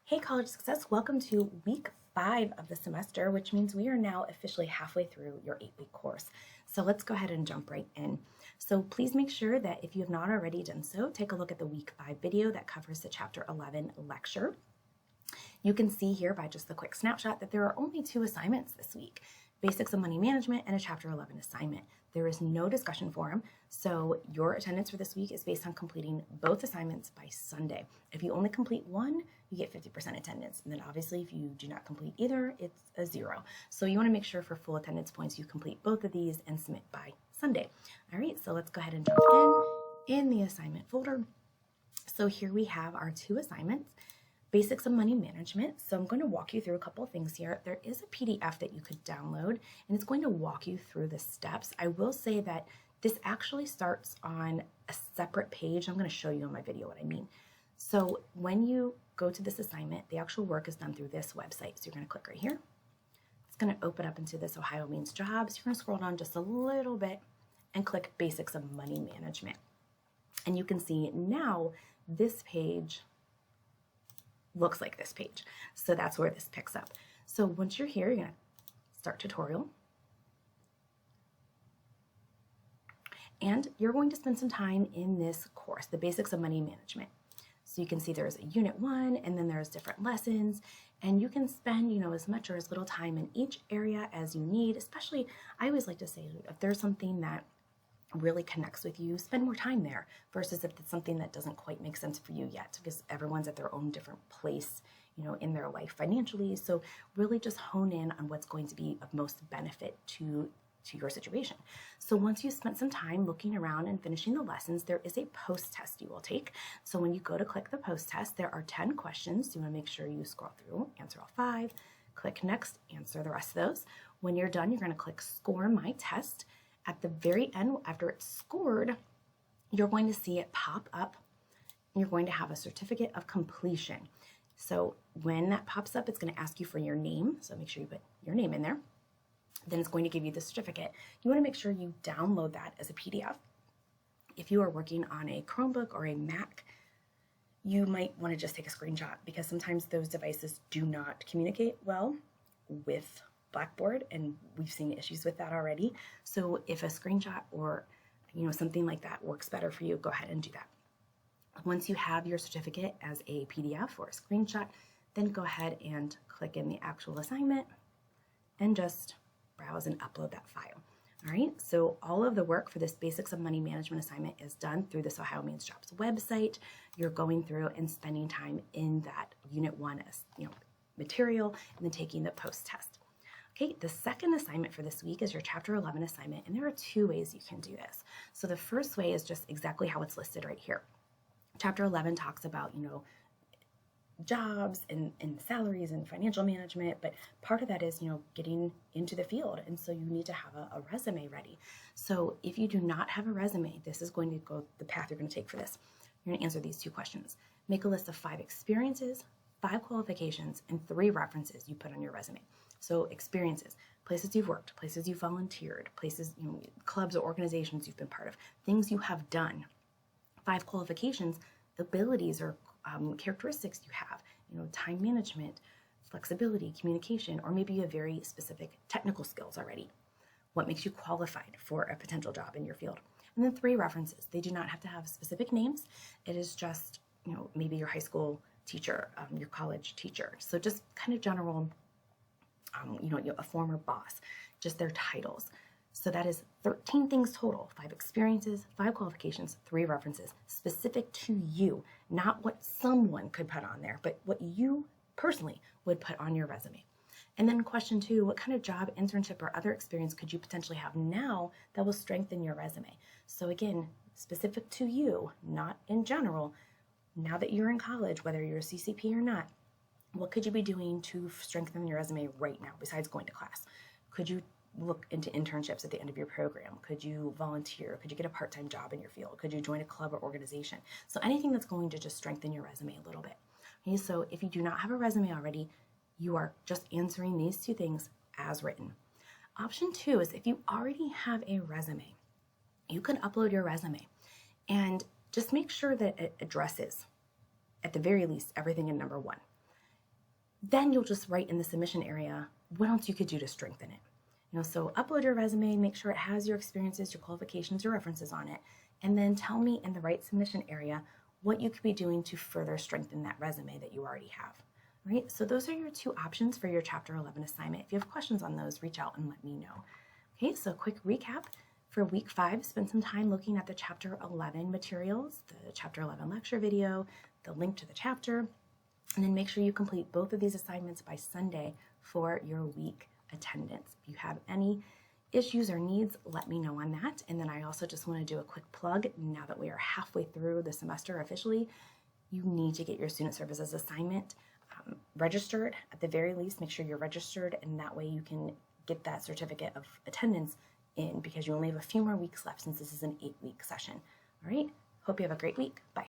Hey College Success, welcome to week 5 of the semester, which means we are now officially halfway through your 8-week course. So let's go ahead and jump right in. So please make sure that if you have not already done so, take a look at the week 5 video that covers the chapter 11 lecture. You can see here by just the quick snapshot that there are only 2 assignments this week, Basics of Money Management and a chapter 11 assignment. There is no discussion forum, so your attendance for this week is based on completing both assignments by Sunday. If you only complete one, you get 50% attendance. And then obviously if you do not complete either, it's a 0. So you want to make sure for full attendance points, you complete both of these and submit by Sunday. All right, so let's go ahead and jump in the assignment folder. So here we have our 2 assignments. Basics of Money Management. So I'm going to walk you through a couple of things here. There is a PDF that you could download, and it's going to walk you through the steps. I will say that this actually starts on a separate page. I'm going to show you in my video what I mean. So when you go to this assignment, the actual work is done through this website. So you're going to click right here. It's going to open up into this Ohio Means Jobs. You're going to scroll down just a little bit and click Basics of Money Management. And you can see now this page looks like this page. So that's where this picks up. So once you're here, you're going to start tutorial. And you're going to spend some time in this course, the Basics of Money Management. So you can see there's a unit 1, and then there's different lessons, and you can spend, as much or as little time in each area as you need. Especially, I always like to say, if there's something that really connects with you, spend more time there versus if it's something that doesn't quite make sense for you yet, because everyone's at their own different place, in their life financially. So really just hone in on what's going to be of most benefit to your situation. So once you've spent some time looking around and finishing the lessons, there is a post test you will take. So when you go to click the post test, there are 10 questions. You want to make sure you scroll through, answer all 5, click next, answer the rest of those. When you're done, you're going to click score my test. At the very end, after it's scored, you're going to see it pop up, and you're going to have a certificate of completion. So when that pops up, it's going to ask you for your name. So make sure you put your name in there. Then it's going to give you the certificate. You want to make sure you download that as a PDF. If you are working on a Chromebook or a Mac, you might want to just take a screenshot, because sometimes those devices do not communicate well with Blackboard, and we've seen issues with that already. So if a screenshot or something like that works better for you, go ahead and do that. Once you have your certificate as a PDF or a screenshot, then go ahead and click in the actual assignment and just browse and upload that file. All right, so all of the work for this Basics of Money Management assignment is done through this Ohio Means Jobs website. You're going through and spending time in that Unit 1 material, and then taking the post test. Okay, the second assignment for this week is your Chapter 11 assignment, and there are 2 ways you can do this. So the first way is just exactly how it's listed right here. Chapter 11 talks about, jobs and salaries and financial management, but part of that is, getting into the field, and so you need to have a resume ready. So if you do not have a resume, this is going to go the path you're going to take for this. You're going to answer these 2 questions. Make a list of 5 experiences, 5 qualifications, and 3 references you put on your resume. So experiences, places you've worked, places you've volunteered, places, clubs or organizations you've been part of, things you have done. 5 qualifications, abilities or characteristics you have, time management, flexibility, communication, or maybe you have very specific technical skills already. What makes you qualified for a potential job in your field? And then 3 references. They do not have to have specific names. It is just, maybe your high school teacher, your college teacher. So just kind of general, a former boss, just their titles. So that is 13 things total, 5 experiences, 5 qualifications, 3 references, specific to you, not what someone could put on there, but what you personally would put on your resume. And then question 2, what kind of job, internship, or other experience could you potentially have now that will strengthen your resume? So again, specific to you, not in general. Now that you're in college, whether you're a CCP or not, what could you be doing to strengthen your resume right now besides going to class? Could you look into internships at the end of your program? Could you volunteer? Could you get a part-time job in your field? Could you join a club or organization? So anything that's going to just strengthen your resume a little bit. Okay, so if you do not have a resume already, you are just answering these 2 things as written. Option 2 is if you already have a resume, you can upload your resume and just make sure that it addresses, at the very least, everything in number 1. then you'll just write in the submission area what else you could do to strengthen it. So upload your resume, make sure it has your experiences, your qualifications, your references on it, and then tell me in the right submission area what you could be doing to further strengthen that resume that you already have. All right, so those are your 2 options for your Chapter 11 assignment. If you have questions on those, reach out and let me know. Okay, so quick recap. For week 5, spend some time looking at the Chapter 11 materials, the Chapter 11 lecture video, the link to the chapter, and then make sure you complete both of these assignments by Sunday for your week attendance. If you have any issues or needs, let me know on that. And then I also just want to do a quick plug. Now that we are halfway through the semester officially, you need to get your student services assignment registered. At the very least, make sure you're registered, and that way you can get that certificate of attendance in, because you only have a few more weeks left since this is an 8-week session. All right, hope you have a great week. Bye.